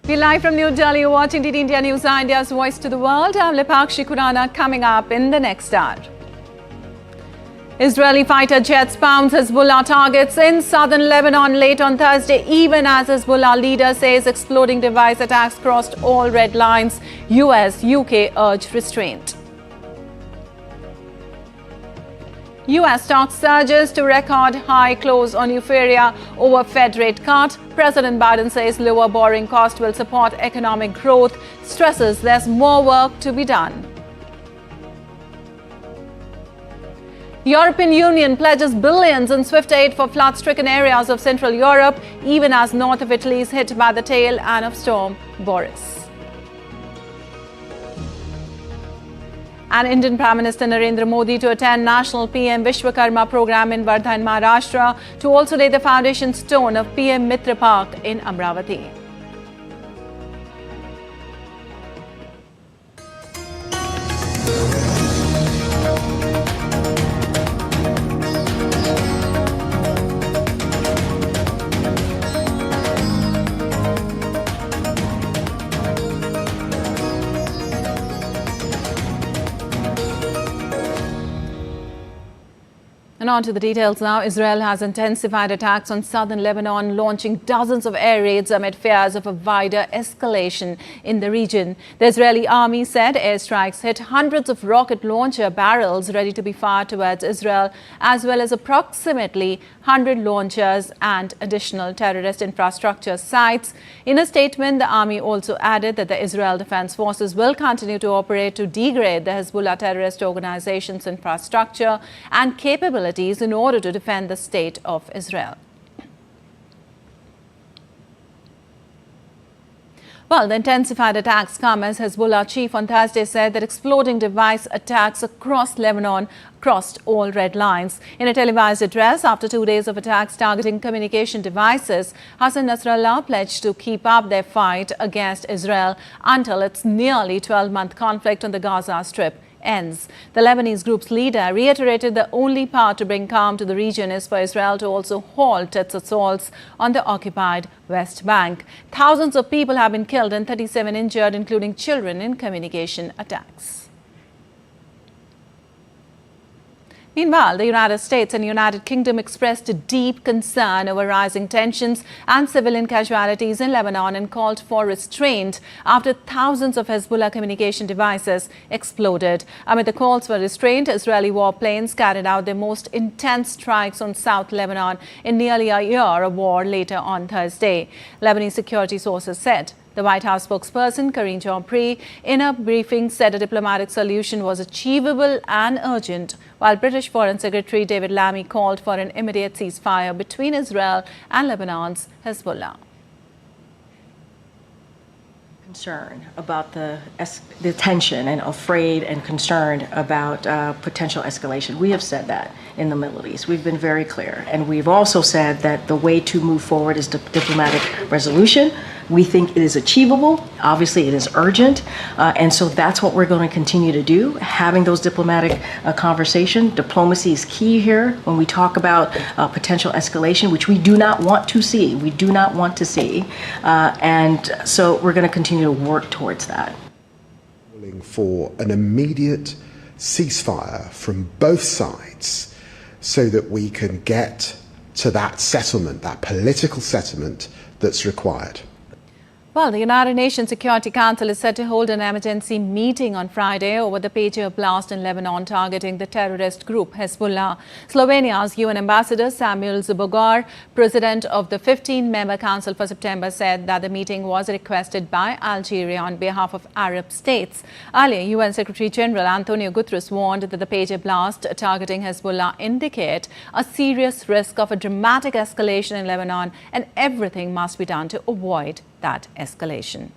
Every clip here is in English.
We're live from New Delhi. You're watching DD India News, India's voice to the world. I'm Lipakshi Khurana. Coming up in the next hour. Israeli fighter jets pounds Hezbollah targets in southern Lebanon late on Thursday, even as Hezbollah leader says exploding device attacks crossed all red lines. US, UK urge restraint. US stock surges to record high close on euphoria over Fed rate cut. President Biden says lower borrowing cost will support economic growth, stresses there's more work to be done. European Union pledges billions in swift aid for flood-stricken areas of Central Europe, even as north of Italy is hit by the tail end of storm Boris. And Indian Prime Minister Narendra Modi to attend National PM Vishwakarma program in Wardha in Maharashtra, to also lay the foundation stone of PM Mitra Park in Amravati. And on to the details now. Israel has intensified attacks on southern Lebanon, launching dozens of air raids amid fears of a wider escalation in the region. The Israeli army said airstrikes hit hundreds of rocket launcher barrels ready to be fired towards Israel, as well as approximately 100 launchers and additional terrorist infrastructure sites. In a statement, the army also added that the Israel Defense Forces will continue to operate to degrade the Hezbollah terrorist organization's infrastructure and capabilities in order to defend the state of Israel. Well, the intensified attacks come as Hezbollah chief on Thursday said that exploding device attacks across Lebanon crossed all red lines. In a televised address after 2 days of attacks targeting communication devices, Hassan Nasrallah pledged to keep up their fight against Israel until its nearly 12-month conflict on the Gaza Strip ends. The Lebanese group's leader reiterated the only path to bring calm to the region is for Israel to also halt its assaults on the occupied West Bank. Thousands of people have been killed and 37 injured, including children, in communication attacks. Meanwhile, the United States and United Kingdom expressed a deep concern over rising tensions and civilian casualties in Lebanon and called for restraint after thousands of Hezbollah communication devices exploded. Amid the calls for restraint, Israeli warplanes carried out their most intense strikes on South Lebanon in nearly a year of war later on Thursday. Lebanese security sources said. The White House spokesperson, Karine Jean-Pierre, in a briefing said a diplomatic solution was achievable and urgent, while British Foreign Secretary David Lammy called for an immediate ceasefire between Israel and Lebanon's Hezbollah. Concern about the tension and afraid and concerned about potential escalation. We have said that in the Middle East. We've been very clear. And we've also said that the way to move forward is diplomatic resolution. We think it is achievable. Obviously, it is urgent. And so that's what we're going to continue to do, having those diplomatic conversations. Diplomacy is key here when we talk about potential escalation, which we do not want to see. We do not want to see. And so we're going to continue to work towards that. Calling for an immediate ceasefire from both sides so that we can get to that settlement, that political settlement that's required. Well, the United Nations Security Council is set to hold an emergency meeting on Friday over the pager blast in Lebanon targeting the terrorist group Hezbollah. Slovenia's UN Ambassador Samuel Zbogor, president of the 15-member Council for September, said that the meeting was requested by Algeria on behalf of Arab states. Earlier, UN Secretary General Antonio Guterres warned that the pager blast targeting Hezbollah indicate a serious risk of a dramatic escalation in Lebanon, and everything must be done to avoid that escalation.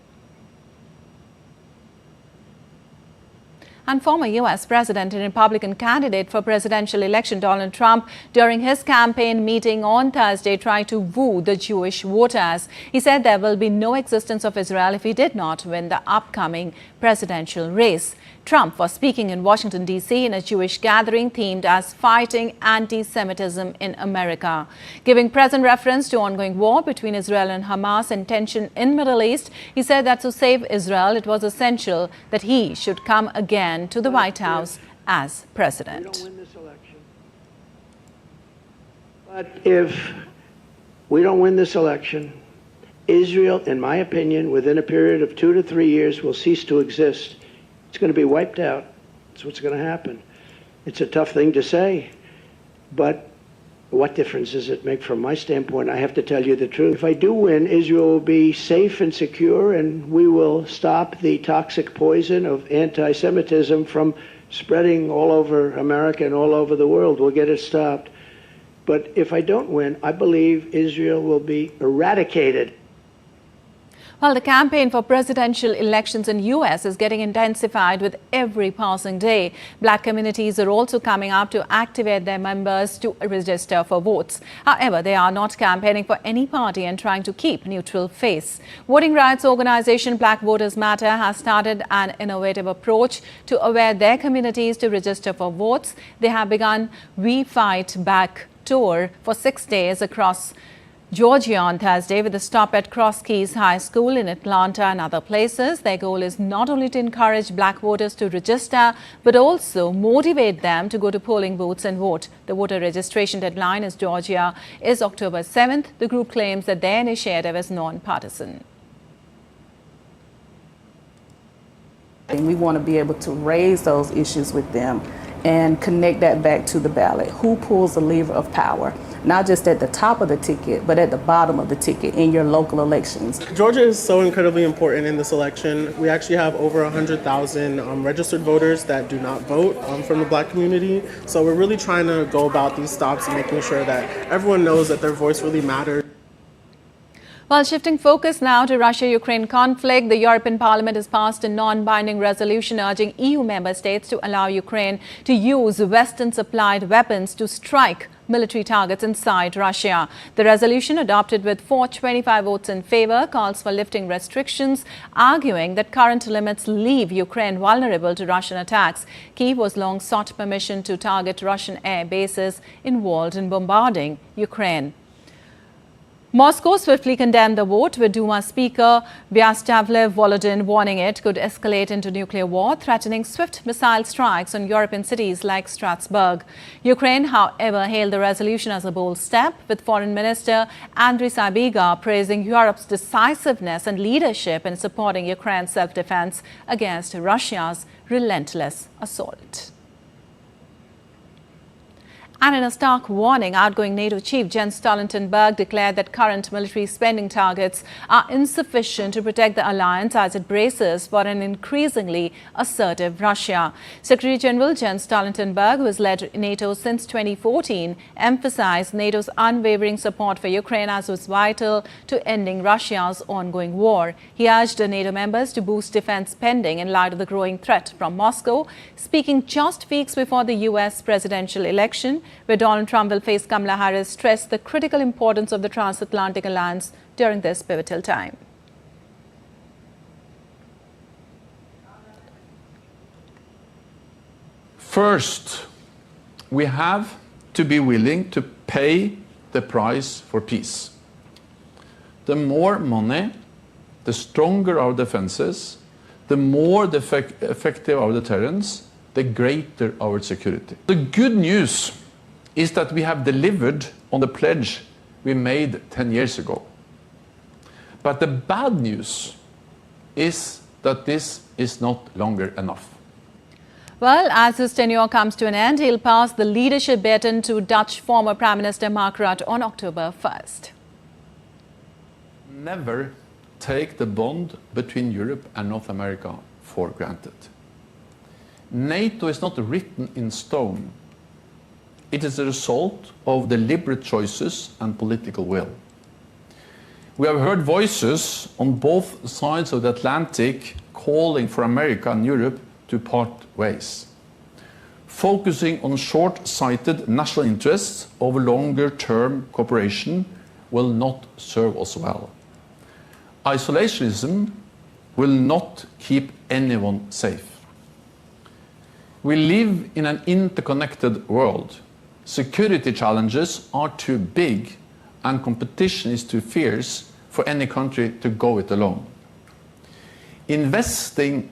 And former U.S. President and Republican candidate for presidential election Donald Trump, during his campaign meeting on Thursday, tried to woo the Jewish voters. He said there will be no existence of Israel if he did not win the upcoming presidential race. Trump was speaking in Washington, D.C. in a Jewish gathering themed as Fighting Anti-Semitism in America. Giving present reference to ongoing war between Israel and Hamas and tension in Middle East, he said that to save Israel, it was essential that he should come again to the White House as president. But if we don't win this election, Israel, in my opinion, within a period of 2 to 3 years, will cease to exist. It's going to be wiped out. That's what's going to happen. It's a tough thing to say, but what difference does it make from my standpoint? I have to tell you the truth. If I do win, Israel will be safe and secure, and we will stop the toxic poison of anti-Semitism from spreading all over America and all over the world. We'll get it stopped. But if I don't win, I believe Israel will be eradicated. Well, the campaign for presidential elections in U.S. is getting intensified with every passing day. Black communities are also coming up to activate their members to register for votes. However, they are not campaigning for any party and trying to keep neutral face. Voting rights organization Black Voters Matter has started an innovative approach to aware their communities to register for votes. They have begun We Fight Back tour for 6 days across Georgia on Thursday with a stop at Cross Keys High School in Atlanta and other places. Their goal is not only to encourage black voters to register, but also motivate them to go to polling booths and vote. The voter registration deadline in Georgia is October 7th. The group claims that their initiative is non-partisan. We want to be able to raise those issues with them and connect that back to the ballot. Who pulls the lever of power? Not just at the top of the ticket, but at the bottom of the ticket in your local elections. Georgia is so incredibly important in this election. We actually have over 100,000 registered voters that do not vote from the black community. So we're really trying to go about these stops and making sure that everyone knows that their voice really matters. Well, shifting focus now to Russia-Ukraine conflict, the European Parliament has passed a non-binding resolution urging EU member states to allow Ukraine to use Western-supplied weapons to strike military targets inside Russia. The resolution, adopted with 425 votes in favor, calls for lifting restrictions, arguing that current limits leave Ukraine vulnerable to Russian attacks. Kyiv was long sought permission to target Russian air bases involved in bombarding Ukraine. Moscow swiftly condemned the vote, with Duma Speaker Vyacheslav Volodin warning it could escalate into nuclear war, threatening swift missile strikes on European cities like Strasbourg. Ukraine, however, hailed the resolution as a bold step, with Foreign Minister Andriy Sybiga praising Europe's decisiveness and leadership in supporting Ukraine's self-defense against Russia's relentless assault. And in a stark warning, outgoing NATO chief Jens Stoltenberg declared that current military spending targets are insufficient to protect the alliance as it braces for an increasingly assertive Russia. Secretary General Jens Stoltenberg, who has led NATO since 2014, emphasized NATO's unwavering support for Ukraine as was vital to ending Russia's ongoing war. He urged the NATO members to boost defense spending in light of the growing threat from Moscow, speaking just weeks before the U.S. presidential election, where Donald Trump will face Kamala Harris, stressed the critical importance of the transatlantic alliance during this pivotal time. First, we have to be willing to pay the price for peace. The more money, the stronger our defenses, the more effective our deterrence, the greater our security. The good news is that we have delivered on the pledge we made 10 years ago. But the bad news is that this is not longer enough. Well, as his tenure comes to an end, he'll pass the leadership baton to Dutch former Prime Minister Mark Rutte on October 1st. Never take the bond between Europe and North America for granted. NATO is not written in stone. It is a result of deliberate choices and political will. We have heard voices on both sides of the Atlantic calling for America and Europe to part ways. Focusing on short-sighted national interests over longer-term cooperation will not serve us well. Isolationism will not keep anyone safe. We live in an interconnected world. Security challenges are too big and competition is too fierce for any country to go it alone. Investing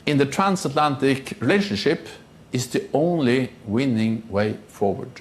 in the transatlantic relationship is the only winning way forward.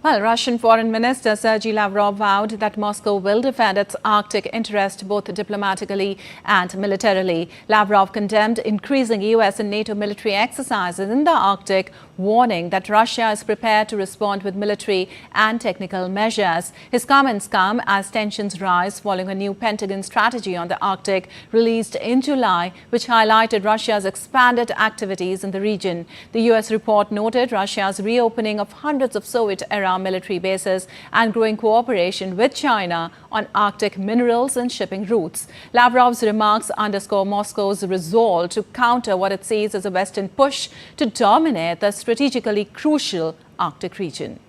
Well, Russian Foreign Minister Sergei Lavrov vowed that Moscow will defend its Arctic interest both diplomatically and militarily. Lavrov condemned increasing US and NATO military exercises in the Arctic, warning that Russia is prepared to respond with military and technical measures. His comments come as tensions rise following a new Pentagon strategy on the Arctic released in July, which highlighted Russia's expanded activities in the region. The US report noted Russia's reopening of hundreds of Soviet-era military bases and growing cooperation with China on Arctic minerals and shipping routes. Lavrov's remarks underscore Moscow's resolve to counter what it sees as a Western push to dominate the strategically crucial Arctic region.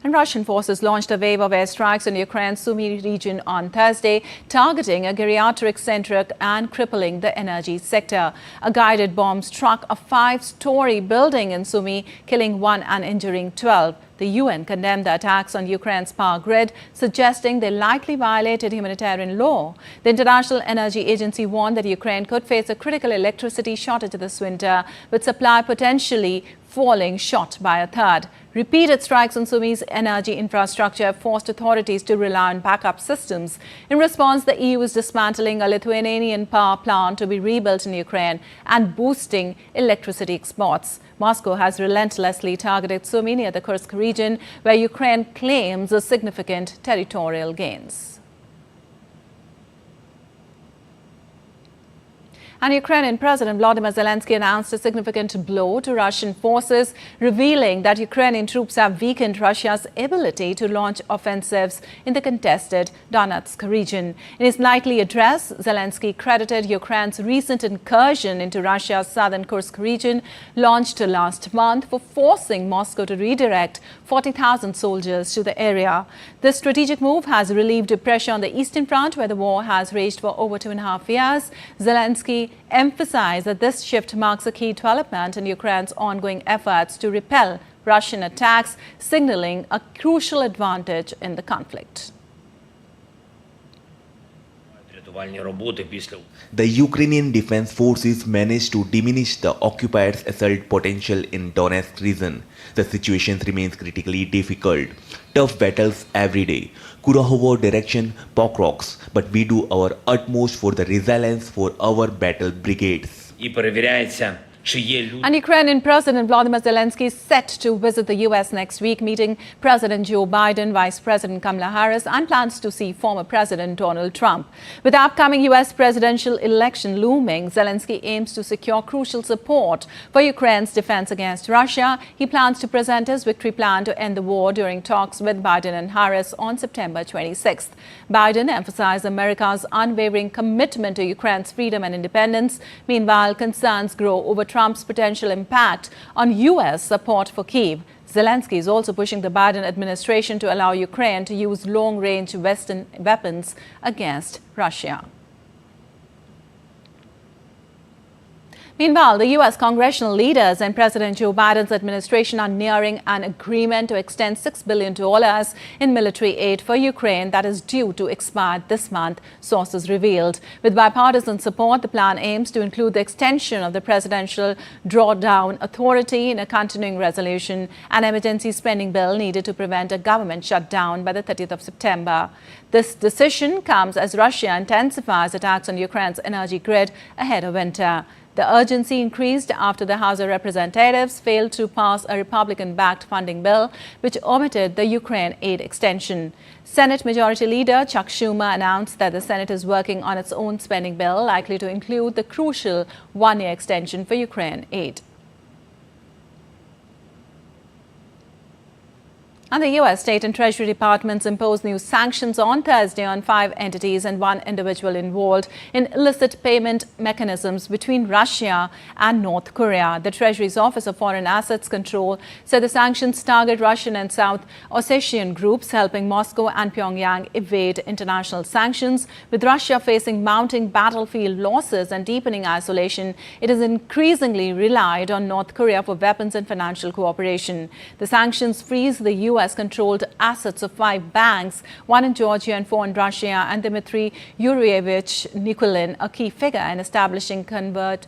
And Russian forces launched a wave of airstrikes in Ukraine's Sumy region on Thursday, targeting a geriatric-centric and crippling the energy sector. A guided bomb struck a 5-story building in Sumy, killing 1 and injuring 12. The UN condemned the attacks on Ukraine's power grid, suggesting they likely violated humanitarian law. The International Energy Agency warned that Ukraine could face a critical electricity shortage this winter, with supply potentially falling short by a third. Repeated strikes on Sumy's energy infrastructure forced authorities to rely on backup systems. In response, the EU is dismantling a Lithuanian power plant to be rebuilt in Ukraine and boosting electricity exports. Moscow has relentlessly targeted Sumy near the Kursk region, where Ukraine claims significant territorial gains. And Ukrainian President Volodymyr Zelensky announced a significant blow to Russian forces, revealing that Ukrainian troops have weakened Russia's ability to launch offensives in the contested Donetsk region. In his nightly address, Zelensky credited Ukraine's recent incursion into Russia's southern Kursk region, launched last month, for forcing Moscow to redirect 40,000 soldiers to the area. This strategic move has relieved pressure on the Eastern Front, where the war has raged for over 2.5 years. Zelensky emphasized that this shift marks a key development in Ukraine's ongoing efforts to repel Russian attacks, signaling a crucial advantage in the conflict. The Ukrainian Defense Forces managed to diminish the occupiers' assault potential in Donetsk region. The situation remains critically difficult. Tough battles every day. Kurahovo direction, Pokrok's, but we do our utmost for the resilience for our battle brigades. And Ukrainian President Volodymyr Zelensky is set to visit the U.S. next week, meeting President Joe Biden, Vice President Kamala Harris, and plans to see former President Donald Trump. With the upcoming U.S. presidential election looming, Zelensky aims to secure crucial support for Ukraine's defense against Russia. He plans to present his victory plan to end the war during talks with Biden and Harris on September 26th. Biden emphasized America's unwavering commitment to Ukraine's freedom and independence. Meanwhile, concerns grow over Trump's potential impact on U.S. support for Kyiv. Zelensky is also pushing the Biden administration to allow Ukraine to use long-range Western weapons against Russia. Meanwhile, the U.S. congressional leaders and President Joe Biden's administration are nearing an agreement to extend $6 billion in military aid for Ukraine that is due to expire this month, sources revealed. With bipartisan support, the plan aims to include the extension of the Presidential Drawdown Authority in a continuing resolution, an emergency spending bill needed to prevent a government shutdown by the 30th of September. This decision comes as Russia intensifies attacks on Ukraine's energy grid ahead of winter. The urgency increased after the House of Representatives failed to pass a Republican-backed funding bill, which omitted the Ukraine aid extension. Senate Majority Leader Chuck Schumer announced that the Senate is working on its own spending bill, likely to include the crucial one-year extension for Ukraine aid. And the U.S. State and Treasury Departments imposed new sanctions on Thursday on 5 entities and 1 individual involved in illicit payment mechanisms between Russia and North Korea. The Treasury's Office of Foreign Assets Control said the sanctions target Russian and South Ossetian groups, helping Moscow and Pyongyang evade international sanctions. With Russia facing mounting battlefield losses and deepening isolation, it has increasingly relied on North Korea for weapons and financial cooperation. The sanctions freeze the U.S.-controlled assets of 5 banks, 1 in Georgia and 4 in Russia, and Dmitry Yuryevich Nikulin, a key figure in establishing covert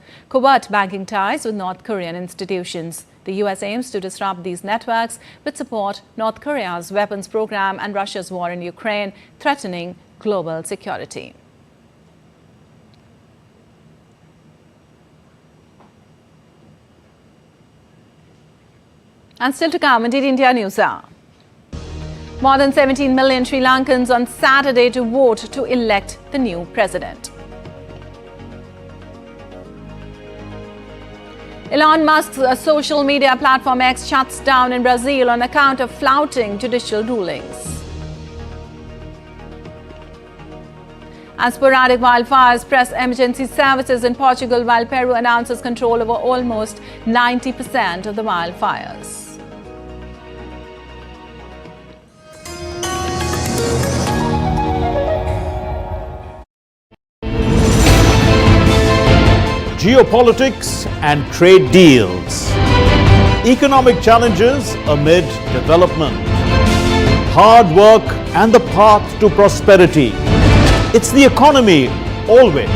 banking ties with North Korean institutions. The U.S. aims to disrupt these networks, which support North Korea's weapons program and Russia's war in Ukraine, threatening global security. And still to come in DD India News Hour. More than 17 million Sri Lankans on Saturday to vote to elect the new president. Elon Musk's social media platform X shuts down in Brazil on account of flouting judicial rulings. And sporadic wildfires press emergency services in Portugal, while Peru announces control over almost 90% of the wildfires. Geopolitics and trade deals. Economic challenges amid development. Hard work and the path to prosperity. It's the economy, always.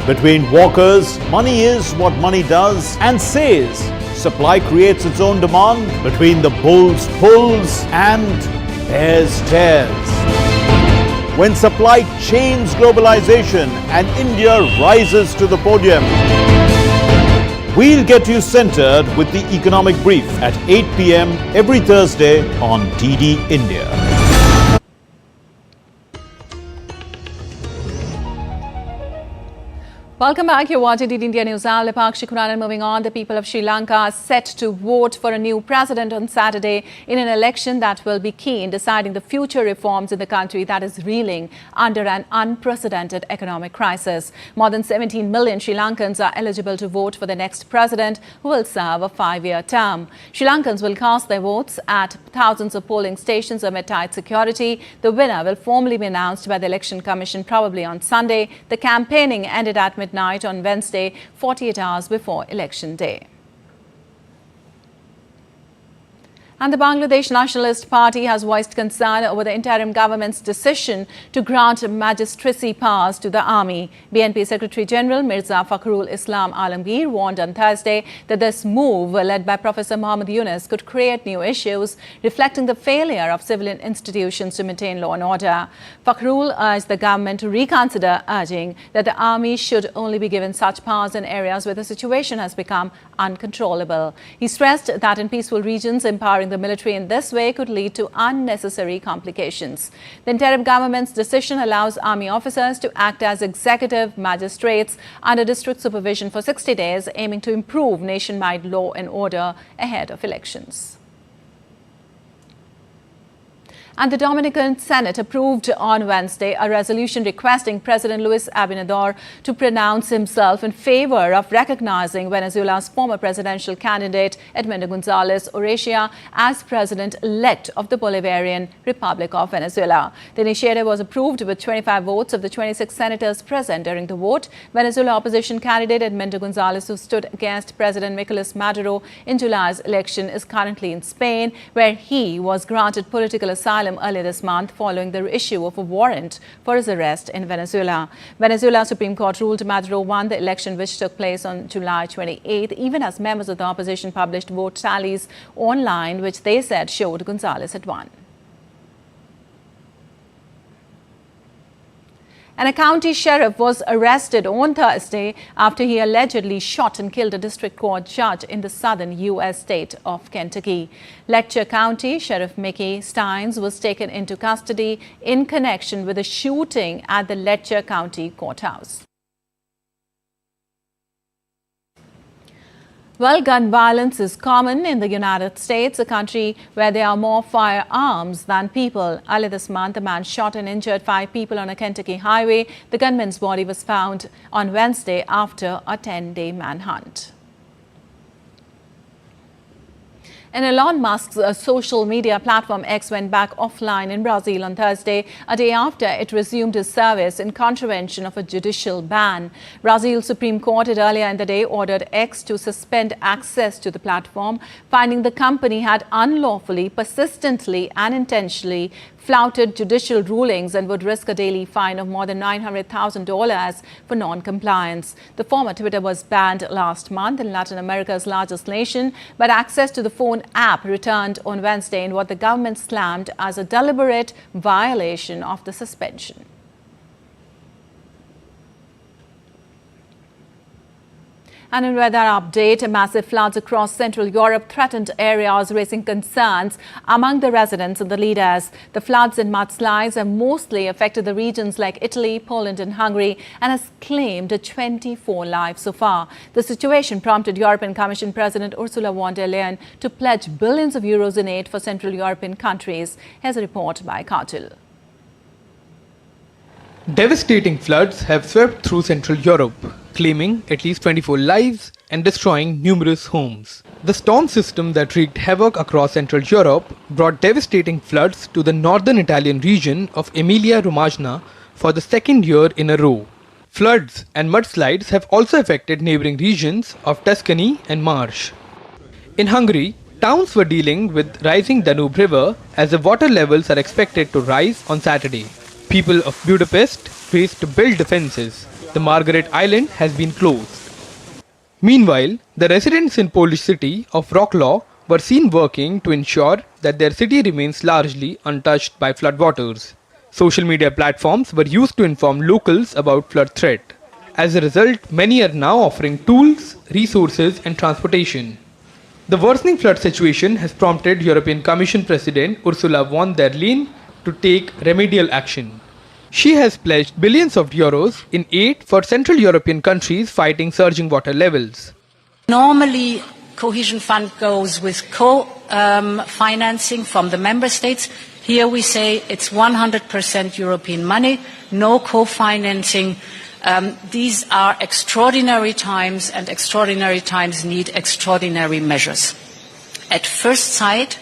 Between walkers, money is what money does and says. Supply creates its own demand. Between the bulls pulls and bears tears. When supply chains globalization and India rises to the podium. We'll get you centered with the Economic Brief at 8 p.m. every Thursday on DD India. Welcome back. You're watching DD India News Hour. Lipakshi Khuranan. Moving on, the people of Sri Lanka are set to vote for a new president on Saturday in an election that will be key in deciding the future reforms in the country that is reeling under an unprecedented economic crisis. More than 17 million Sri Lankans are eligible to vote for the next president, who will serve a 5-year term. Sri Lankans will cast their votes at thousands of polling stations amid tight security. The winner will formally be announced by the Election Commission probably on Sunday. The campaigning ended at midnight on Wednesday, 48 hours before Election Day. And the Bangladesh Nationalist Party has voiced concern over the interim government's decision to grant magistracy powers to the army. BNP Secretary General Mirza Fakhrul Islam Alamgir warned on Thursday that this move, led by Professor Muhammad Yunus, could create new issues, reflecting the failure of civilian institutions to maintain law and order. Fakhrul urged the government to reconsider, urging that the army should only be given such powers in areas where the situation has become uncontrollable. He stressed that in peaceful regions, empowering the military in this way could lead to unnecessary complications. The interim government's decision allows army officers to act as executive magistrates under district supervision for 60 days, aiming to improve nationwide law and order ahead of elections. And the Dominican Senate approved on Wednesday a resolution requesting President Luis Abinador to pronounce himself in favor of recognizing Venezuela's former presidential candidate Edmundo Gonzalez Urrutia as president-elect of the Bolivarian Republic of Venezuela. The initiative was approved with 25 votes of the 26 senators present during the vote. Venezuela opposition candidate Edmundo Gonzalez, who stood against President Nicolas Maduro in July's election, is currently in Spain, where he was granted political asylum earlier this month following the issue of a warrant for his arrest in Venezuela. Venezuela Supreme Court ruled Maduro won the election, which took place on July 28th, even as members of the opposition published vote tallies online, which they said showed Gonzalez had won. And a county sheriff was arrested on Thursday after he allegedly shot and killed a district court judge in the southern U.S. state of Kentucky. Letcher County Sheriff Mickey Steins was taken into custody in connection with a shooting at the Letcher County Courthouse. Well, gun violence is common in the United States, a country where there are more firearms than people. Earlier this month, a man shot and injured 5 people on a Kentucky highway. The gunman's body was found on Wednesday after a 10-day manhunt. And Elon Musk's social media platform X went back offline in Brazil on Thursday, a day after it resumed its service in contravention of a judicial ban. Brazil's Supreme Court had earlier in the day ordered X to suspend access to the platform, finding the company had unlawfully, persistently and intentionally flouted judicial rulings and would risk a daily fine of more than $900,000 for non-compliance. The former Twitter was banned last month in Latin America's largest nation, but access to the phone app returned on Wednesday in what the government slammed as a deliberate violation of the suspension. And in weather update, massive floods across Central Europe threatened areas, raising concerns among the residents and the leaders. The floods and mudslides have mostly affected the regions like Italy, Poland and Hungary and has claimed 24 lives so far. The situation prompted European Commission President Ursula von der Leyen to pledge billions of euros in aid for Central European countries. Here's a report by Kartil. Devastating floods have swept through Central Europe, claiming at least 24 lives and destroying numerous homes. The storm system that wreaked havoc across Central Europe brought devastating floods to the northern Italian region of Emilia-Romagna for the second year in a row. Floods and mudslides have also affected neighboring regions of Tuscany and Marche. In Hungary, towns were dealing with rising Danube River as the water levels are expected to rise on Saturday. People of Budapest raced to build defences. The Margaret Island has been closed. Meanwhile, the residents in Polish city of Wrocław were seen working to ensure that their city remains largely untouched by floodwaters. Social media platforms were used to inform locals about flood threat. As a result, many are now offering tools, resources and transportation. The worsening flood situation has prompted European Commission President Ursula von der Leyen to take remedial action. She has pledged billions of euros in aid for Central European countries fighting surging water levels. Normally, cohesion fund goes with co-financing from the member states. Here we say it's 100% European money, no co-financing. These are extraordinary times, and extraordinary times need extraordinary measures. At first sight,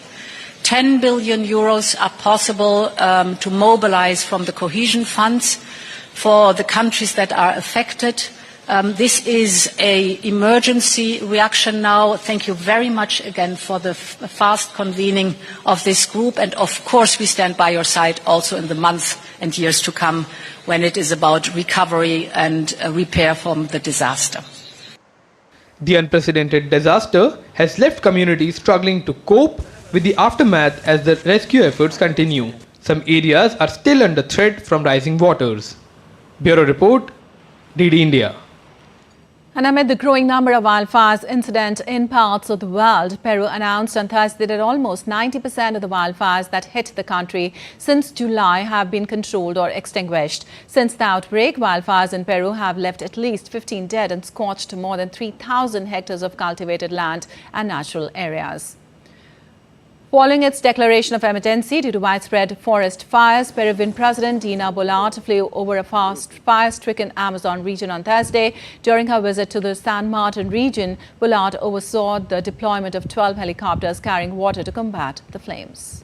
10 billion euros are possible to mobilize from the cohesion funds for the countries that are affected. This is an emergency reaction now. Thank you very much again for the fast convening of this group. And of course, we stand by your side also in the months and years to come when it is about recovery and repair from the disaster. The unprecedented disaster has left communities struggling to cope with the aftermath as the rescue efforts continue. Some areas are still under threat from rising waters. Bureau Report, DD India. And amid the growing number of wildfires incidents in parts of the world, Peru announced on Thursday that almost 90% of the wildfires that hit the country since July have been controlled or extinguished. Since the outbreak, wildfires in Peru have left at least 15 dead and scorched more than 3,000 hectares of cultivated land and natural areas. Following its declaration of emergency due to widespread forest fires, Peruvian President Dina Boluarte flew over a fire-stricken Amazon region on Thursday. During her visit to the San Martin region, Boluarte oversaw the deployment of 12 helicopters carrying water to combat the flames.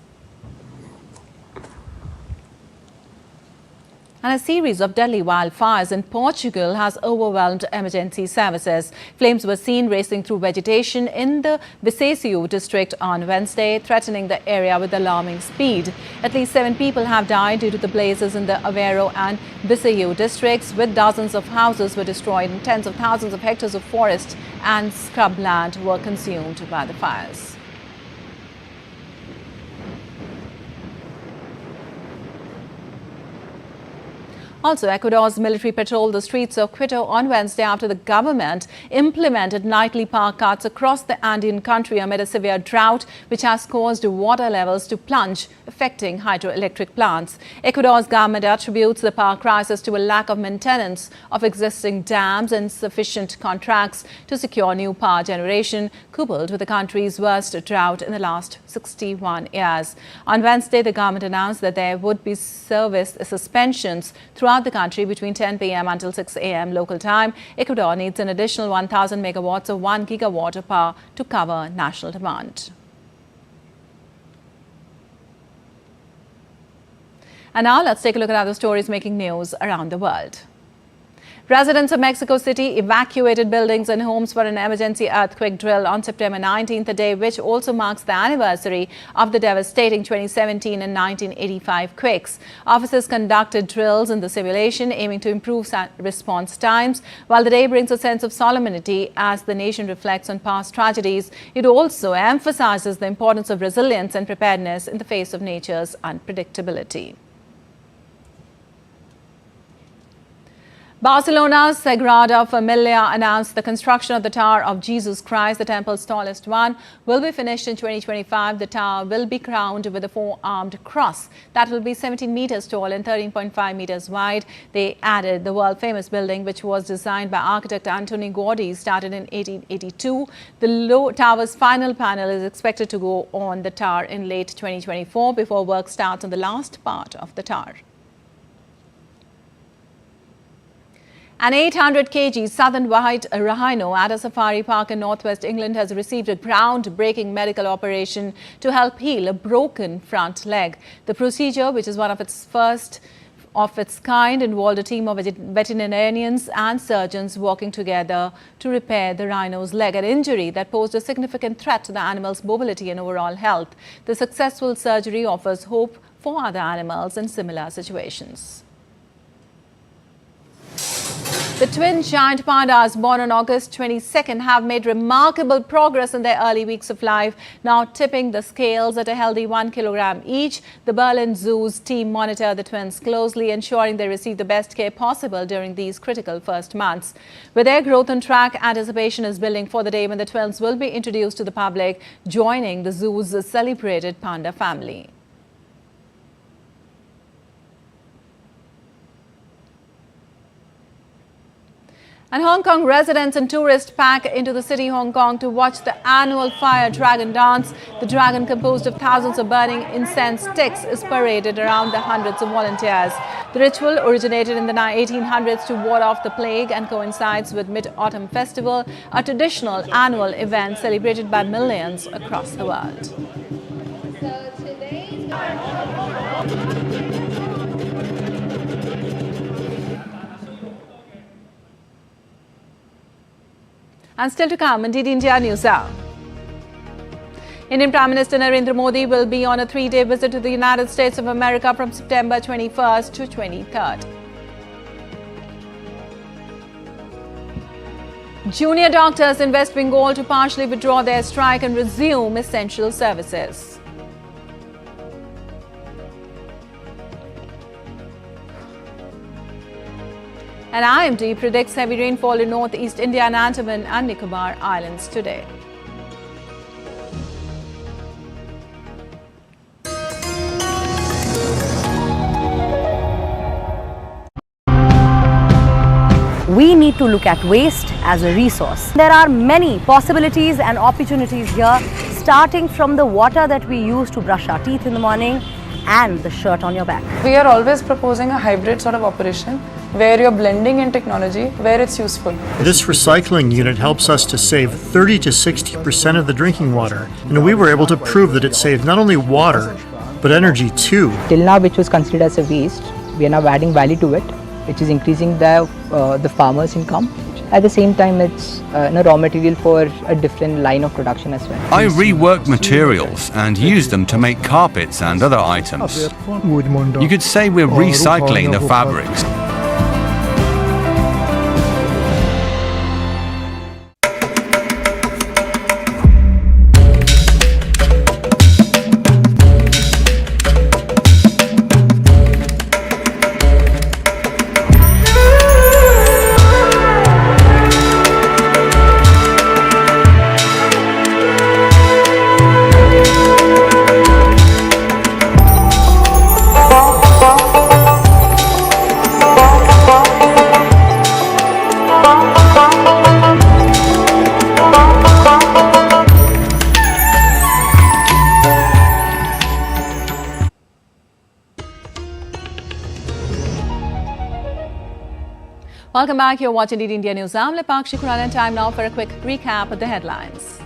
And a series of deadly wildfires in Portugal has overwhelmed emergency services. Flames were seen racing through vegetation in the Viseu district on Wednesday, threatening the area with alarming speed. At least 7 people have died due to the blazes in the Aveiro and Viseu districts, with dozens of houses were destroyed and tens of thousands of hectares of forest and scrubland were consumed by the fires. Also, Ecuador's military patrolled the streets of Quito on Wednesday after the government implemented nightly power cuts across the Andean country amid a severe drought, which has caused water levels to plunge, affecting hydroelectric plants. Ecuador's government attributes the power crisis to a lack of maintenance of existing dams and insufficient contracts to secure new power generation, coupled with the country's worst drought in the last 61 years. On Wednesday, the government announced that there would be service suspensions throughout the country between 10 p.m. until 6 a.m. local time. Ecuador needs an additional 1,000 megawatts of 1 gigawatt of power to cover national demand. And now let's take a look at other stories making news around the world. Residents of Mexico City evacuated buildings and homes for an emergency earthquake drill on September 19th, a day which also marks the anniversary of the devastating 2017 and 1985 quakes. Officers conducted drills in the simulation, aiming to improve response times. While the day brings a sense of solemnity as the nation reflects on past tragedies, it also emphasizes the importance of resilience and preparedness in the face of nature's unpredictability. Barcelona's Sagrada Familia announced the construction of the Tower of Jesus Christ, the temple's tallest one, will be finished in 2025. The tower will be crowned with a four-armed cross that will be 17 meters tall and 13.5 meters wide. They added the world-famous building, which was designed by architect Antoni Gaudí, started in 1882. The tower's final panel is expected to go on the tower in late 2024 before work starts on the last part of the tower. An 800 kg southern white rhino at a safari park in northwest England has received a groundbreaking medical operation to help heal a broken front leg. The procedure, which is one of its first of its kind, involved a team of veterinarians and surgeons working together to repair the rhino's leg, an injury that posed a significant threat to the animal's mobility and overall health. The successful surgery offers hope for other animals in similar situations. The twin giant pandas born on August 22nd have made remarkable progress in their early weeks of life, now tipping the scales at a healthy 1 kilogram each. The Berlin Zoo's team monitor the twins closely, ensuring they receive the best care possible during these critical first months. With their growth on track, anticipation is building for the day when the twins will be introduced to the public, joining the zoo's celebrated panda family. And Hong Kong residents and tourists pack into the city Hong Kong to watch the annual Fire Dragon Dance. The dragon, composed of thousands of burning incense sticks, is paraded around the hundreds of volunteers. The ritual originated in the 1800s to ward off the plague and coincides with Mid-Autumn Festival, a traditional annual event celebrated by millions across the world. And still to come on DD India News Hour. Indian Prime Minister Narendra Modi will be on a 3-day visit to the United States of America from September 21st to 23rd. Junior doctors in West Bengal to partially withdraw their strike and resume essential services. And IMD predicts heavy rainfall in northeast India and Andaman and Nicobar Islands today. We need to look at waste as a resource. There are many possibilities and opportunities here, starting from the water that we use to brush our teeth in the morning and the shirt on your back. We are always proposing a hybrid sort of operation where you're blending in technology where it's useful. This recycling unit helps us to save 30 to 60% of the drinking water, and we were able to prove that it saved not only water but energy too. Till now, which was considered as a waste, we are now adding value to it, which is increasing the farmer's income. At the same time, it's raw material for a different line of production as well. I rework materials and use them to make carpets and other items. You could say we're recycling the fabrics. Welcome back. You're watching DD India News. I'm Lipakshi Kuran, and time now for a quick recap of the headlines.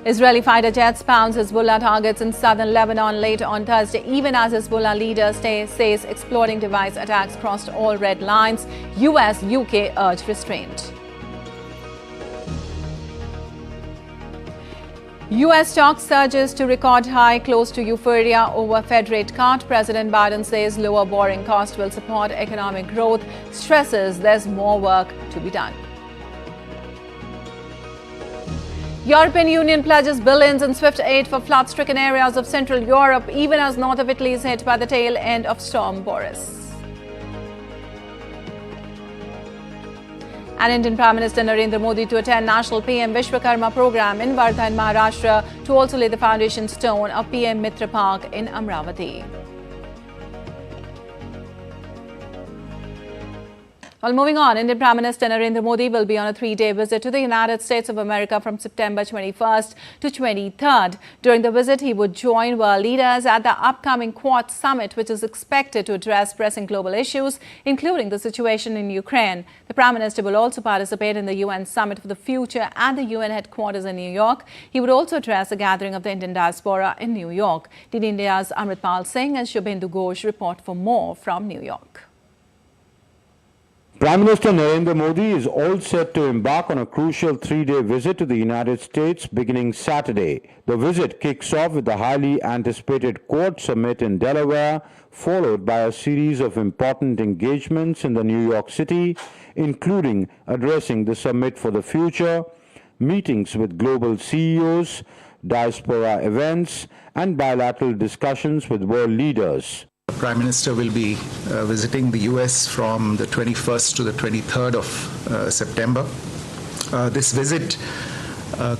Israeli fighter jets pounds Hezbollah targets in southern Lebanon late on Thursday, even as Hezbollah leader says exploding device attacks crossed all red lines. US, UK urge restraint. US stock surges to record high, close to euphoria over Fed rate cut. President Biden says lower borrowing cost will support economic growth, stresses there's more work to be done. European Union pledges billions in swift aid for flood-stricken areas of Central Europe, even as north of Italy is hit by the tail end of Storm Boris. And Indian Prime Minister Narendra Modi to attend National PM Vishwakarma program in Wardha in Maharashtra to also lay the foundation stone of PM Mitra Park in Amravati. Well, moving on, Indian Prime Minister Narendra Modi will be on a 3-day visit to the United States of America from September 21st to 23rd. During the visit, he would join world leaders at the upcoming Quad Summit, which is expected to address pressing global issues, including the situation in Ukraine. The Prime Minister will also participate in the UN Summit for the Future at the UN headquarters in New York. He would also address a gathering of the Indian diaspora in New York. DD India's Amritpal Singh and Shubhendu Ghosh report for more from New York. Prime Minister Narendra Modi is all set to embark on a crucial 3-day visit to the United States beginning Saturday. The visit kicks off with the highly anticipated Quad Summit in Delaware, followed by a series of important engagements in the New York City, including addressing the Summit for the Future, meetings with global CEOs, diaspora events, and bilateral discussions with world leaders. The Prime Minister will be visiting the US from the 21st to the 23rd of September. This visit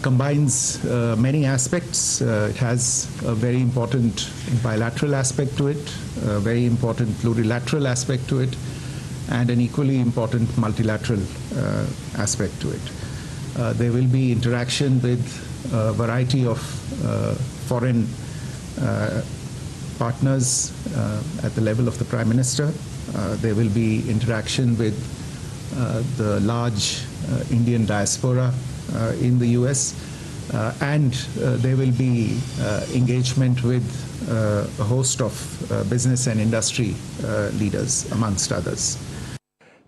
combines many aspects. It has a very important bilateral aspect to it, a very important plurilateral aspect to it, and an equally important multilateral aspect to it. There will be interaction with a variety of foreign partners at the level of the Prime Minister. There will be interaction with the large Indian diaspora in the US, and there will be engagement with a host of business and industry leaders, amongst others.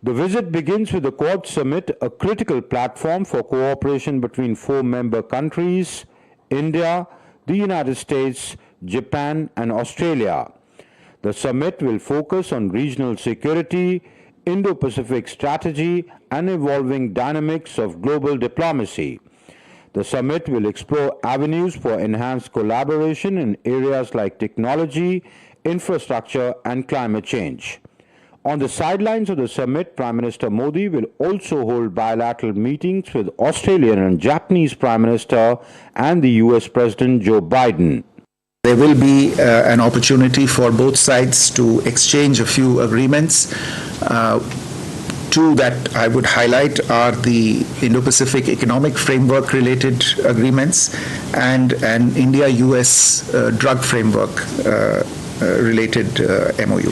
The visit begins with the Quad Summit, a critical platform for cooperation between 4 member countries: India, the United States, Japan, and Australia. The summit will focus on regional security, Indo-Pacific strategy, and evolving dynamics of global diplomacy. The summit will explore avenues for enhanced collaboration in areas like technology, infrastructure, and climate change. On the sidelines of the summit, Prime Minister Modi will also hold bilateral meetings with Australian and Japanese Prime Minister and the US President Joe Biden. There will be an opportunity for both sides to exchange a few agreements. Two that I would highlight are the Indo-Pacific Economic Framework related agreements and an India-US drug framework related MOU.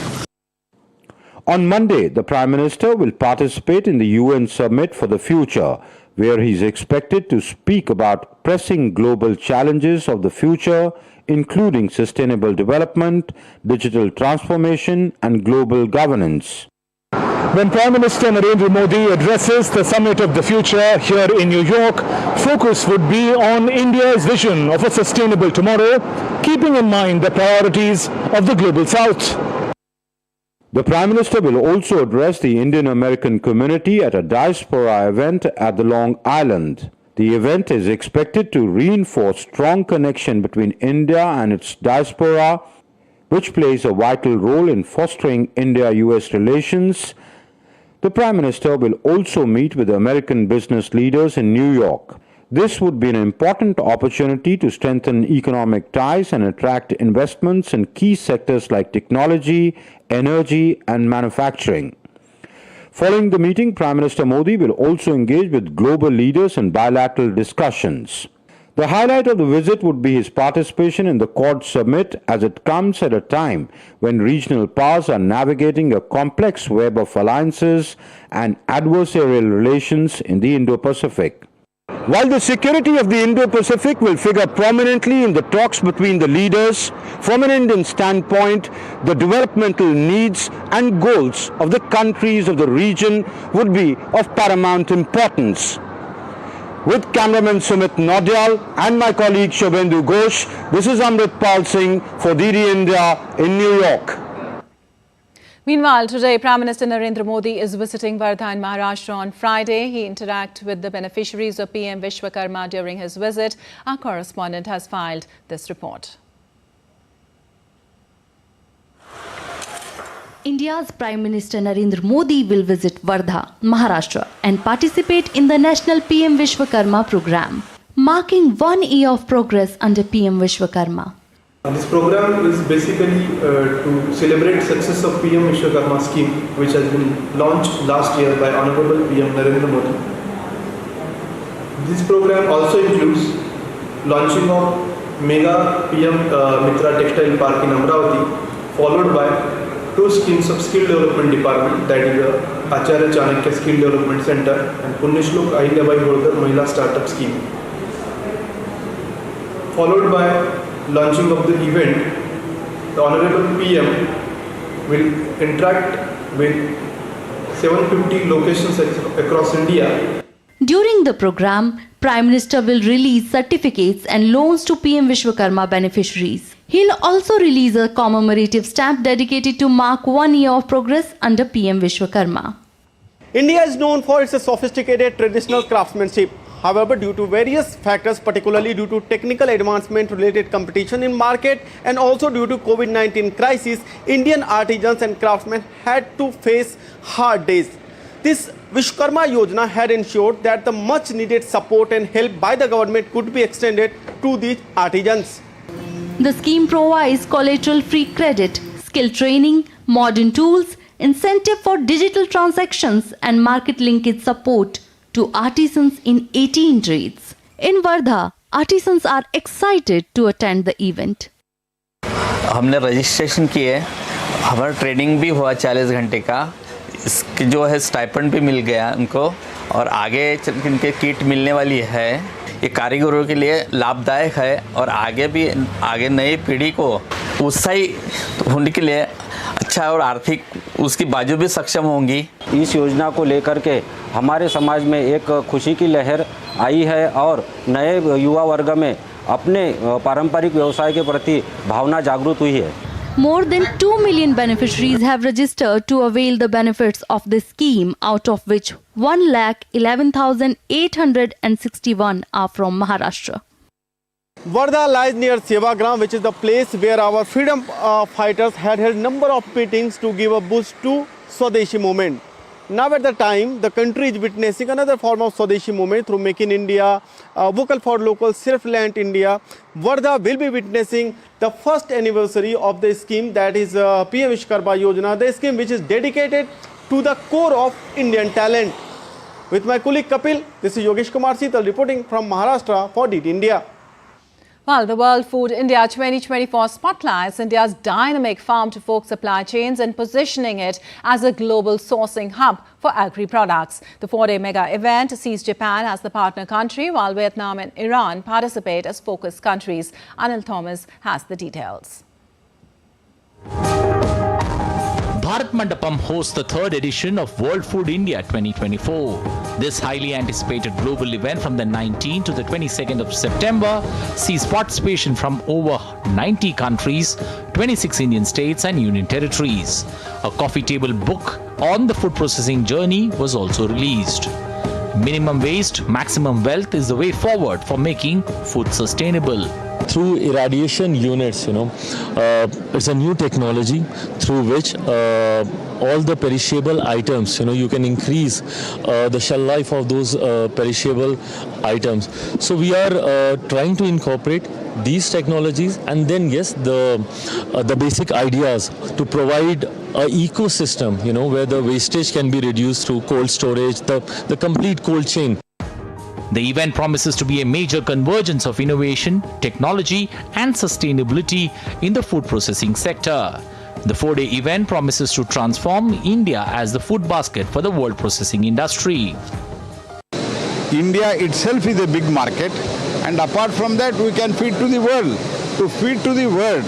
On Monday, the Prime Minister will participate in the UN Summit for the Future, where he is expected to speak about pressing global challenges of the future, including sustainable development, digital transformation, and global governance. When Prime Minister Narendra Modi addresses the Summit of the Future here in New York, focus would be on India's vision of a sustainable tomorrow, keeping in mind the priorities of the Global South. The Prime Minister will also address the Indian-American community at a diaspora event at the Long Island. The event is expected to reinforce strong connection between India and its diaspora, which plays a vital role in fostering India-US relations. The Prime Minister will also meet with American business leaders in New York. This would be an important opportunity to strengthen economic ties and attract investments in key sectors like technology, energy, and manufacturing. Following the meeting, Prime Minister Modi will also engage with global leaders in bilateral discussions. The highlight of the visit would be his participation in the Quad Summit, as it comes at a time when regional powers are navigating a complex web of alliances and adversarial relations in the Indo-Pacific. While the security of the Indo-Pacific will figure prominently in the talks between the leaders, from an Indian standpoint, the developmental needs and goals of the countries of the region would be of paramount importance. With cameraman Sumit Nadyal and my colleague Shobhendu Ghosh, this is Amrit Pal Singh for DD India in New York. Meanwhile, today, Prime Minister Narendra Modi is visiting Wardha in Maharashtra on Friday. He interacted with the beneficiaries of PM Vishwakarma during his visit. Our correspondent has filed this report. India's Prime Minister Narendra Modi will visit Wardha, Maharashtra and participate in the National PM Vishwakarma program, marking 1 year of progress under PM Vishwakarma. This program is basically to celebrate success of PM Vishwakarma scheme, which has been launched last year by Honorable PM Narendra Modi. This program also includes launching of Mega PM Mitra Textile Park in Amravati, followed by 2 schemes of Skill Development Department, that is the Acharya Chanakya Skill Development Center and Punyashlok Ahilyabai Holkar Mahila Startup Scheme. Followed by launching of the event, the Honorable PM will interact with 750 locations across India. During the program, Prime Minister will release certificates and loans to PM Vishwakarma beneficiaries. He'll also release a commemorative stamp dedicated to mark 1 year of progress under PM Vishwakarma. India is known for its sophisticated traditional craftsmanship. However, due to various factors, particularly due to technical advancement related competition in market and also due to COVID-19 crisis, Indian artisans and craftsmen had to face hard days. This Vishwakarma Yojana had ensured that the much needed support and help by the government could be extended to these artisans. The scheme provides collateral-free credit, skill training, modern tools, incentive for digital transactions and market linkage support to artisans in 18 trades. In Wardha, artisans are excited to attend the event. हमने registration किए, हमारा training भी हुआ 40 घंटे का, इसके जो है स्टाइपेंड भी मिल गया उनको और आगे इनके किट मिलने वाली है। ये कारीगरों के लिए लाभदायक है और आगे नई पीढ़ी को उत्साही होने के लिए अच्छा और आर्थिक उसकी बाजू भी सक्षम होंगी। इस योजना को लेकर के हमारे समाज में एक खुशी की लहर आई है और नए युवा वर्ग में अपने पारंपरिक व्यवसाय के प्रति भावना जागृत हुई है। More than 2 million beneficiaries have registered to avail the benefits of this scheme, out of which 1,11,861 are from Maharashtra. Wardha lies near Sevagram, which is the place where our freedom fighters had held number of meetings to give a boost to Swadeshi movement. Now at the time, the country is witnessing another form of Swadeshi movement through Make in India, Vocal for Local, Self-Reliant India. Wardha will be witnessing the first anniversary of the scheme, that is PM Vishwakarma Yojana, the scheme which is dedicated to the core of Indian talent. With my colleague Kapil, this is Yogesh Kumar Seetal reporting from Maharashtra for DT India. Well, the World Food India 2024 spotlights India's dynamic farm-to-fork supply chains and positioning it as a global sourcing hub for agri-products. The 4-day mega event sees Japan as the partner country, while Vietnam and Iran participate as focus countries. Anil Thomas has the details. Bharat Mandapam hosts the 3rd edition of World Food India 2024. This highly anticipated global event from the 19th to the 22nd of September sees participation from over 90 countries, 26 Indian states and union territories. A coffee table book on the food processing journey was also released. Minimum waste, maximum wealth is the way forward for making food sustainable. Through irradiation units, it's a new technology through which all the perishable items, you can increase the shelf life of those perishable items. So we are trying to incorporate these technologies, and then yes, the basic ideas to provide an ecosystem, where the wastage can be reduced through cold storage, the complete cold chain. The event promises to be a major convergence of innovation, technology and sustainability in the food processing sector. The 4-day event promises to transform India as the food basket for the world processing industry. India itself is a big market, and apart from that we can feed to the world. To feed to the world,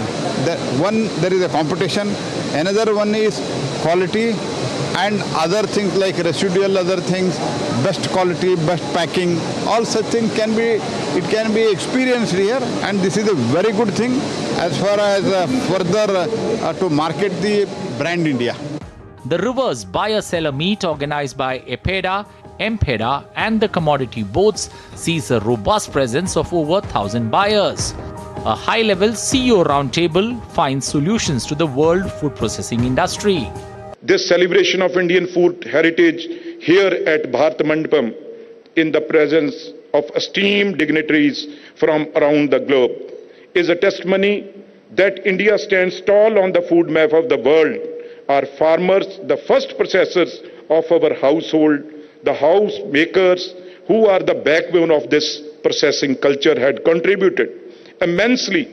there is a competition, another one is quality and other things like residual other things, best quality, best packing, all such things can be experienced here, and this is a very good thing as far as further to market the brand India. The reverse buyer-seller meet organized by EPEDA, MPEDA and the commodity boards sees a robust presence of over 1,000 buyers. A high-level CEO roundtable finds solutions to the world food processing industry. This celebration of Indian food heritage here at Bharat Mandapam in the presence of esteemed dignitaries from around the globe is a testimony that India stands tall on the food map of the world. Our farmers, the first processors of our household, the house makers who are the backbone of this processing culture had contributed immensely.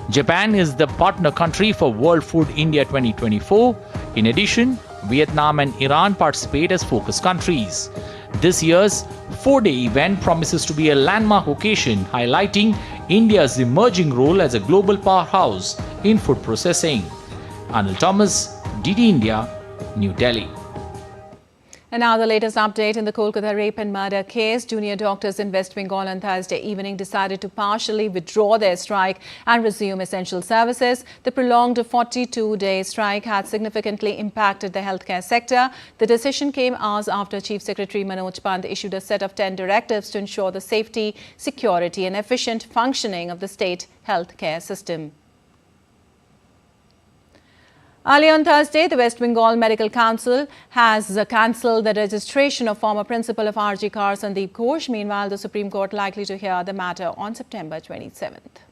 Japan is the partner country for World Food India 2024. In addition, Vietnam and Iran participate as focus countries. This year's 4-day event promises to be a landmark occasion highlighting India's emerging role as a global powerhouse in food processing. Anil Thomas, DD India, New Delhi. And now the latest update in the Kolkata rape and murder case. Junior doctors in West Bengal on Thursday evening decided to partially withdraw their strike and resume essential services. The prolonged 42-day strike had significantly impacted the healthcare sector. The decision came hours after Chief Secretary Manoj Pant issued a set of 10 directives to ensure the safety, security and efficient functioning of the state healthcare system. Early on Thursday, the West Bengal Medical Council has cancelled the registration of former principal of RG Kar Sandeep Ghosh. Meanwhile, the Supreme Court likely to hear the matter on September 27th.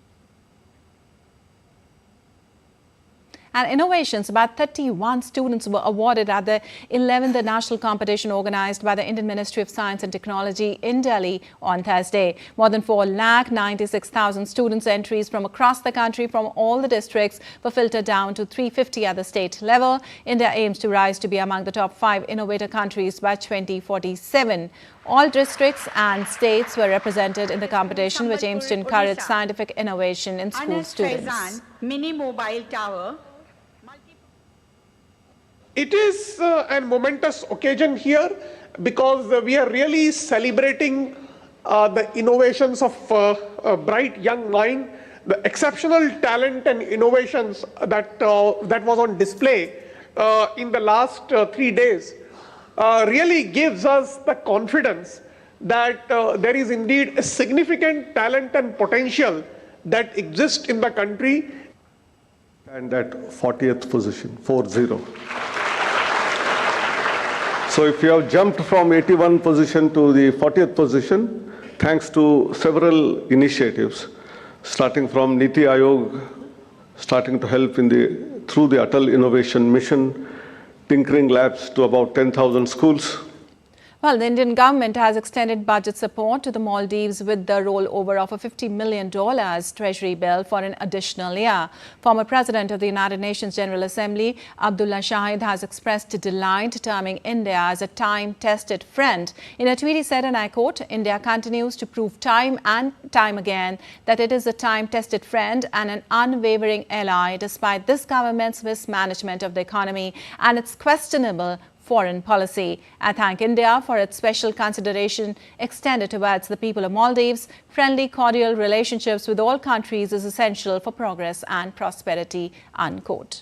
And innovations, about 31 students were awarded at the 11th national competition organized by the Indian Ministry of Science and Technology in Delhi on Thursday. More than 4,96,000 students' entries from across the country from all the districts were filtered down to 350 at the state level. India aims to rise to be among the top 5 innovator countries by 2047. All districts and states were represented in the competition, which aims to encourage scientific innovation in school students. Mini mobile tower. It is a momentous occasion here because we are really celebrating the innovations of a bright young mind, the exceptional talent and innovations that was on display in the last 3 days. Really gives us the confidence that there is indeed a significant talent and potential that exists in the country. And at 40th position, 40. So if you have jumped from 81 position to the 40th position, thanks to several initiatives, starting from Niti Aayog, starting to help through the Atal Innovation Mission, tinkering labs to about 10,000 schools. Well, the Indian government has extended budget support to the Maldives with the rollover of a $50 million treasury bill for an additional year. Former President of the United Nations General Assembly, Abdullah Shahid, has expressed delight, terming India as a time-tested friend. In a tweet, he said, and I quote, "India continues to prove time and time again that it is a time-tested friend and an unwavering ally despite this government's mismanagement of the economy and its questionable foreign policy. I thank India for its special consideration extended towards the people of Maldives. Friendly, cordial relationships with all countries is essential for progress and prosperity," unquote.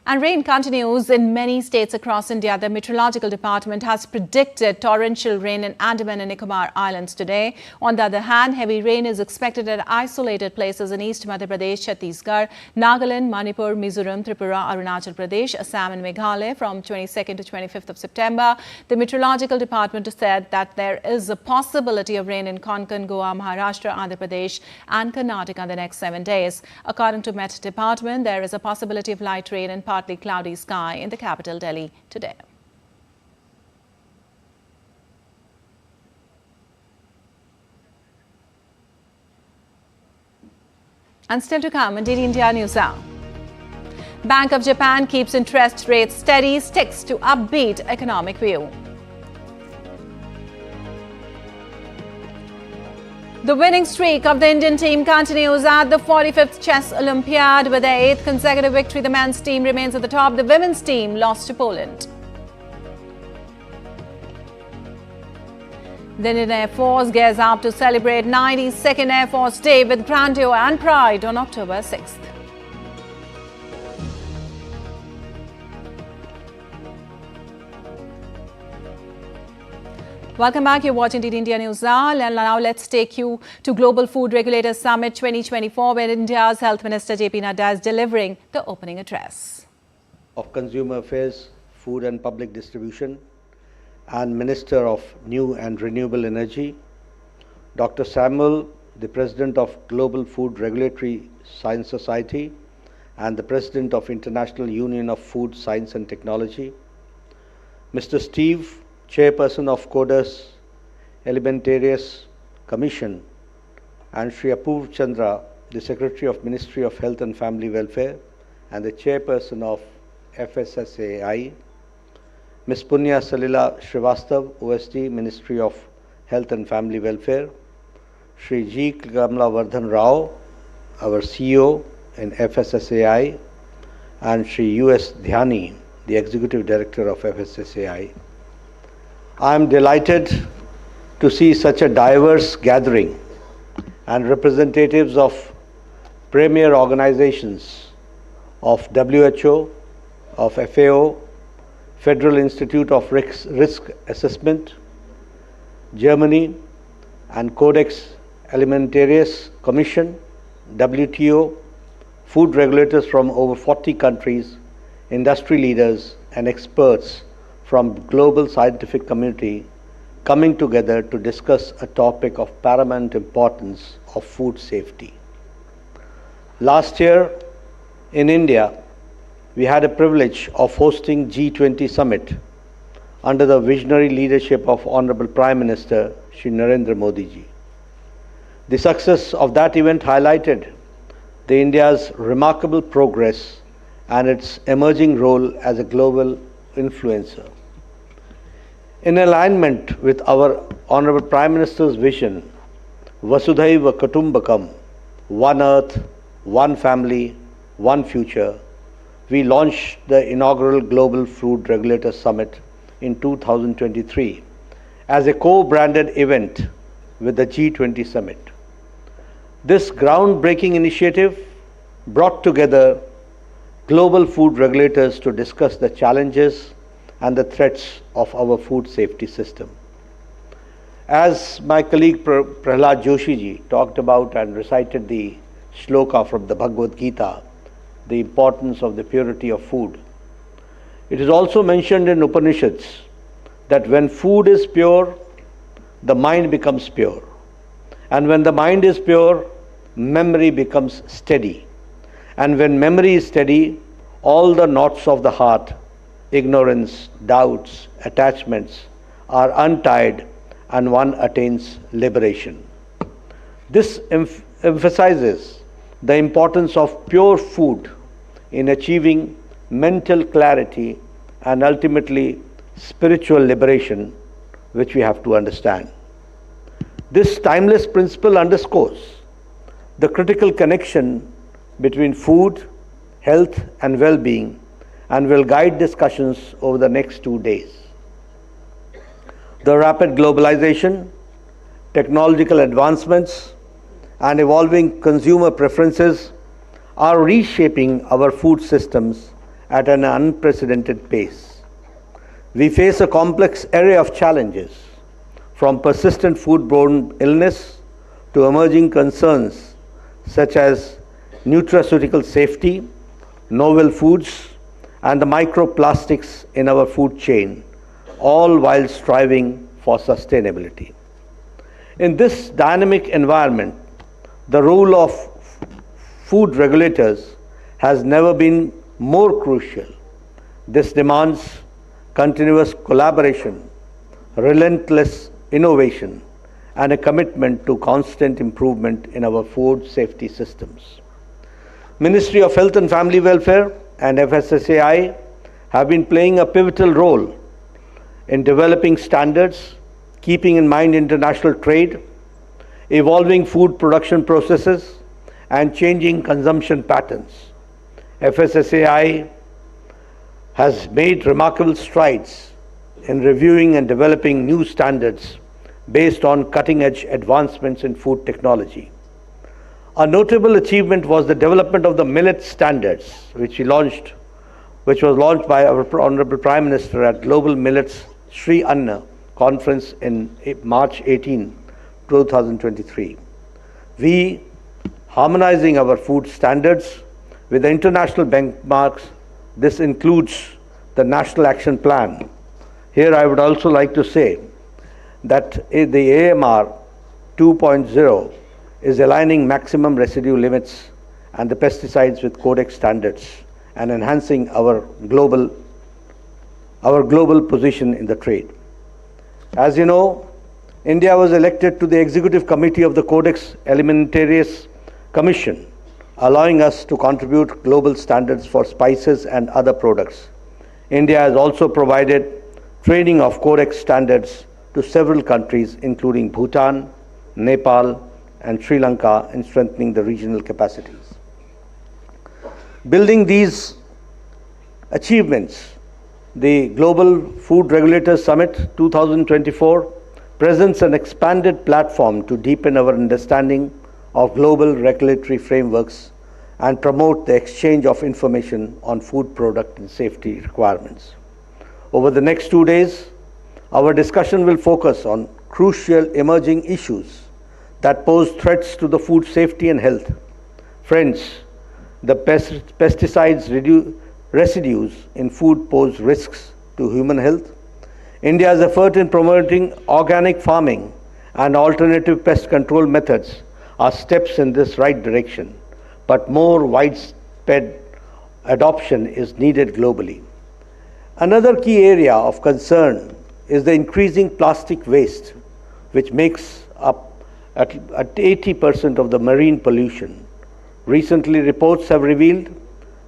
And rain continues in many states across India. The Meteorological Department has predicted torrential rain in Andaman and Nicobar Islands today. On the other hand, heavy rain is expected at isolated places in East Madhya Pradesh, Chhattisgarh, Nagaland, Manipur, Mizoram, Tripura, Arunachal Pradesh, Assam and Meghalaya from 22nd to 25th of September. The Meteorological Department said that there is a possibility of rain in Konkan, Goa, Maharashtra, Andhra Pradesh and Karnataka in the next 7 days. According to Met Department, there is a possibility of light rain in partly cloudy sky in the capital Delhi today. And still to come, indeed India News Hour. Bank of Japan keeps interest rates steady, sticks to upbeat economic view. The winning streak of the Indian team continues at the 45th Chess Olympiad. With their 8th consecutive victory, the men's team remains at the top. The women's team lost to Poland. The Indian Air Force gears up to celebrate 92nd Air Force Day with grandeur and pride on October 6th. Welcome back. You're watching Indeed India News Hour. And now let's take you to Global Food Regulator Summit 2024, where India's Health Minister J.P. Nadda is delivering the opening address. Of Consumer Affairs, Food and Public Distribution, and Minister of New and Renewable Energy, Dr. Samuel, the President of Global Food Regulatory Science Society and the President of International Union of Food, Science and Technology, Mr. Steve, Chairperson of Coders Alimentarius Commission, and Sri Apurv Chandra, the Secretary of Ministry of Health and Family Welfare and the Chairperson of FSSAI, Ms. Punya Salila Srivastav, OSD, Ministry of Health and Family Welfare, Sri G. Kamla Vardhan Rao, our CEO in FSSAI, and Sri U.S. Dhyani, the Executive Director of FSSAI. I am delighted to see such a diverse gathering and representatives of premier organizations of WHO, of FAO, Federal Institute of Risk Assessment, Germany, and Codex Alimentarius Commission, WTO, food regulators from over 40 countries, industry leaders, and experts from global scientific community coming together to discuss a topic of paramount importance of food safety. Last year in India, we had a privilege of hosting G20 Summit under the visionary leadership of Honorable Prime Minister Shri Narendra Modi ji. The success of that event highlighted the India's remarkable progress and its emerging role as a global influencer. In alignment with our Honorable Prime Minister's vision, Vasudhaiva Kutumbakam, One Earth, One Family, One Future, we launched the inaugural Global Food Regulator Summit in 2023 as a co-branded event with the G20 Summit. This groundbreaking initiative brought together global food regulators to discuss the challenges and the threats of our food safety system. As my colleague Prahlad Joshi ji talked about and recited the shloka from the Bhagavad Gita, the importance of the purity of food, it is also mentioned in Upanishads that when food is pure, the mind becomes pure. And when the mind is pure, memory becomes steady. And when memory is steady, all the knots of the heart, ignorance, doubts, attachments are untied and one attains liberation. This emphasizes the importance of pure food in achieving mental clarity and ultimately spiritual liberation, which we have to understand. This timeless principle underscores the critical connection between food, health and well-being and will guide discussions over the next 2 days. The rapid globalization, technological advancements and evolving consumer preferences are reshaping our food systems at an unprecedented pace. We face a complex array of challenges, from persistent foodborne illness to emerging concerns such as nutraceutical safety, novel foods, and the microplastics in our food chain, all while striving for sustainability. In this dynamic environment, the role of food regulators has never been more crucial. This demands continuous collaboration, relentless innovation, and a commitment to constant improvement in our food safety systems. Ministry of Health and Family Welfare and FSSAI have been playing a pivotal role in developing standards, keeping in mind international trade, evolving food production processes, and changing consumption patterns. FSSAI has made remarkable strides in reviewing and developing new standards based on cutting-edge advancements in food technology. A notable achievement was the development of the millet standards, which was launched by our Honorable Prime Minister at Global Millets Sri Anna conference in March 18, 2023. We harmonizing our food standards with the international benchmarks. This includes the National Action Plan. Here I would also like to say that the AMR 2.0 is aligning maximum residue limits and the pesticides with Codex standards and enhancing our global position in the trade. As you know, India was elected to the Executive Committee of the Codex Alimentarius Commission, allowing us to contribute global standards for spices and other products. India has also provided training of Codex standards to several countries, including Bhutan, Nepal, and Sri Lanka, in strengthening the regional capacities. Building these achievements, the Global Food Regulator Summit 2024 presents an expanded platform to deepen our understanding of global regulatory frameworks and promote the exchange of information on food product and safety requirements. Over the next 2 days, our discussion will focus on crucial emerging issues that pose threats to the food safety and health. Friends, the pesticides residues in food pose risks to human health. India's effort in promoting organic farming and alternative pest control methods are steps in this right direction, but more widespread adoption is needed globally. Another key area of concern is the increasing plastic waste, which makes up at 80% of the marine pollution. Recently, reports have revealed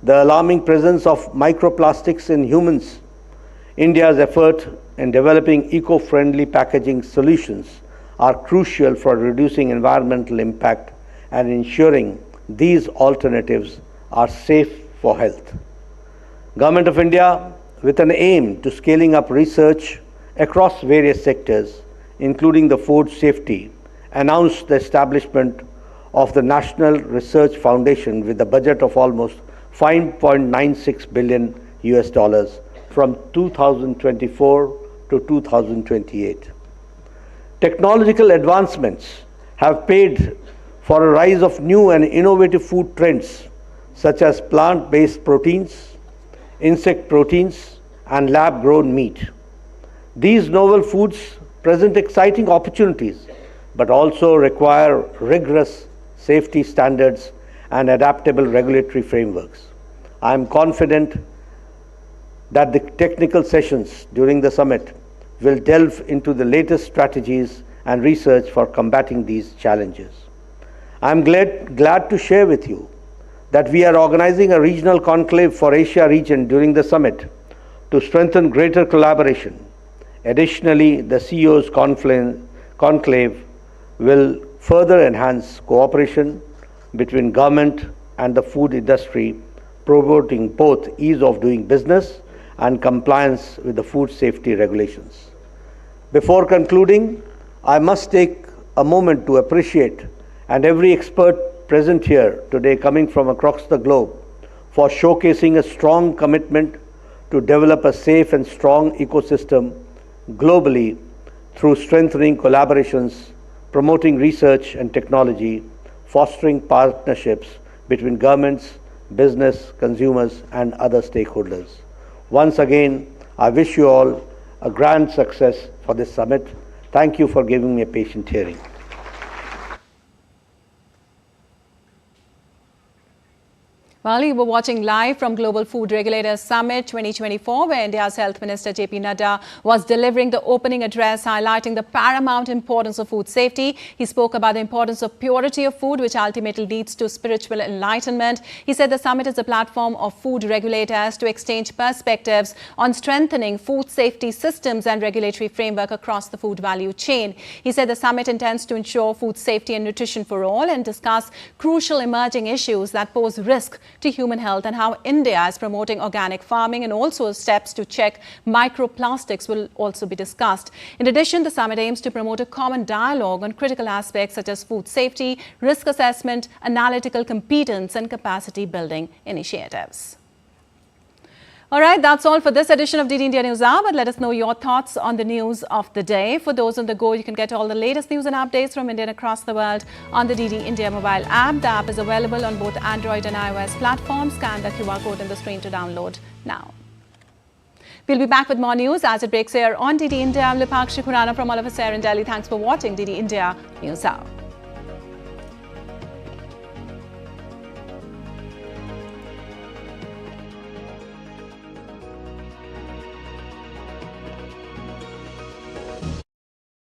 the alarming presence of microplastics in humans. India's effort in developing eco-friendly packaging solutions are crucial for reducing environmental impact and ensuring these alternatives are safe for health. Government of India, with an aim to scaling up research across various sectors, including the food safety, announced the establishment of the National Research Foundation with a budget of almost $5.96 billion from 2024 to 2028. Technological advancements have paved for a rise of new and innovative food trends such as plant-based proteins, insect proteins, and lab-grown meat. These novel foods present exciting opportunities, but also require rigorous safety standards and adaptable regulatory frameworks. I am confident that the technical sessions during the summit will delve into the latest strategies and research for combating these challenges. I am glad to share with you that we are organizing a regional conclave for Asia region during the summit to strengthen greater collaboration. Additionally, the CEO's conclave will further enhance cooperation between government and the food industry, promoting both ease of doing business and compliance with the food safety regulations. Before concluding, I must take a moment to appreciate every expert present here today coming from across the globe for showcasing a strong commitment to develop a safe and strong ecosystem globally through strengthening collaborations, promoting research and technology, fostering partnerships between governments, business, consumers, and other stakeholders. Once again, I wish you all a grand success for this summit. Thank you for giving me a patient hearing. Well, you were watching live from Global Food Regulator Summit 2024, where India's Health Minister JP Nadda was delivering the opening address, highlighting the paramount importance of food safety. He spoke about the importance of purity of food, which ultimately leads to spiritual enlightenment. He said the summit is a platform of food regulators to exchange perspectives on strengthening food safety systems and regulatory framework across the food value chain. He said the summit intends to ensure food safety and nutrition for all and discuss crucial emerging issues that pose risk to human health and how India is promoting organic farming, and also steps to check microplastics will also be discussed. In addition, the summit aims to promote a common dialogue on critical aspects such as food safety, risk assessment, analytical competence and capacity building initiatives. All right, that's all for this edition of DD India News Hour, but let us know your thoughts on the news of the day. For those on the go, you can get all the latest news and updates from India and across the world on the DD India mobile app. The app is available on both Android and iOS platforms. Scan the QR code in the screen to download now. We'll be back with more news as it breaks here on DD India. I'm Lipakshi Khurana from all of us here in Delhi. Thanks for watching DD India News Hour.